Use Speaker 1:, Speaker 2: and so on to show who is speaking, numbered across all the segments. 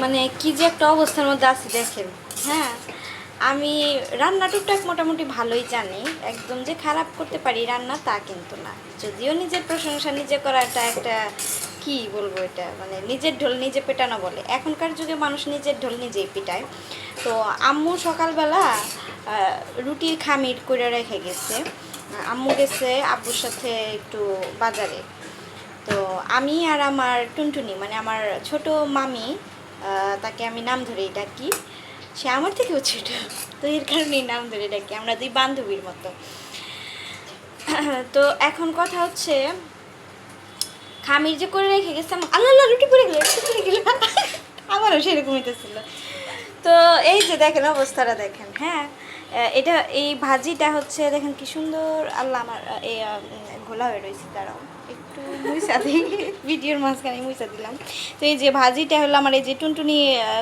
Speaker 1: মানে কি যে একটা অবস্থার মধ্যে আছি দেখেন। হ্যাঁ, আমি রান্না টুকটাক মোটামুটি ভালোই জানি, একদম যে খারাপ করতে পারি রান্না তা কিন্তু না। যদিও নিজের প্রশংসা নিজে করাটা একটা কি বলবো, এটা মানে নিজের ঢোল নিজে পেটানো বলে, এখনকার যুগে মানুষ নিজের ঢোল নিজেই পিটায়। তো আম্মু সকালবেলা রুটির খামির করে রেখে গেছে। আম্মু গেছে আব্বুর সাথে একটু বাজারে। তো আমি আর আমার টুনটুনি, মানে আমার ছোট মামি, তাকে আমি নাম ধরেই ডাকি, সে আমার থেকেও ছোট, তো এর কারণেই নাম ধরে ডাকি, আমরা দুই বান্ধবীর মতো। তো এখন কথা হচ্ছে, খামির যে করে রেখে গেছে, আল্লাহ আল্লাহ রুটি পড়ে গেল, রুটি পড়ে গেল, আমারও সেরকম হইতেছিল। তো এই যে দেখেন অবস্থাটা দেখেন। হ্যাঁ, এটা এই ভাজিটা হচ্ছে দেখেন কি সুন্দর, আল্লাহ আমার এই ঘোলা হয়ে রয়েছে, দাঁড়াও একটু মুইসা দিই, ভিডিওর মাঝখানে মুইসা দিলাম। তো এই যে ভাজিটা হলো আমার, এই যে টুনটুনি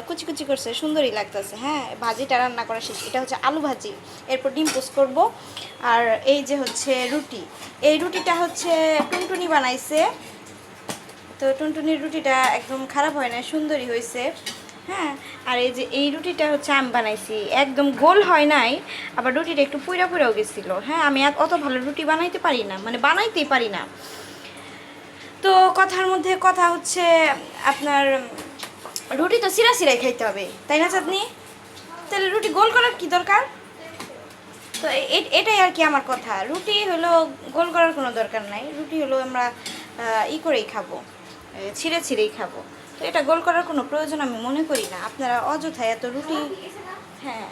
Speaker 1: কুচি কুচি করছে, সুন্দরই লাগতেছে। হ্যাঁ, ভাজিটা রান্না করা শেষ, এটা হচ্ছে আলু ভাজি, এরপর ডিম পোস্ট করবো। আর এই যে হচ্ছে রুটি, এই রুটিটা হচ্ছে টুনটুনি বানাইছে। তো টুনটুনির রুটিটা একদম খারাপ হয় না, সুন্দরই হয়েছে। হ্যাঁ, আর এই যে এই রুটিটা হচ্ছে আমি বানাইছি, একদম গোল হয় নাই, আবার রুটিটা একটু পুইরা পুইরাও গেছিলো। হ্যাঁ, আমি অত ভালো রুটি বানাইতে পারি না, মানে বানাইতেই পারি না। তো কথার মধ্যে কথা হচ্ছে আপনার, রুটি তো সিরা সিরাই খাইতে হবে, তাই না চাঁদনি? তাহলে রুটি গোল করার কি দরকার? তো এটাই আর কি আমার কথা, রুটি হলো গোল করার কোনো দরকার নাই, রুটি হলো আমরা ই করেই খাবো, ছিঁড়ে ছিঁড়েই খাবো। তো এটা গোল করার কোনো প্রয়োজন আমি মনে করি না, আপনারা অযথায় এত রুটি। হ্যাঁ,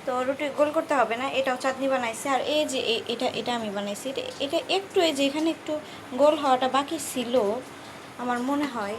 Speaker 1: তো রুটি গোল করতে হবে না, এটাও চাটনি বানাইছে। আর এই যে এটা এটা আমি বানাইছি, এটা এটা একটু এই যে এখানে একটু গোল হওয়াটা বাকি ছিল আমার মনে হয়।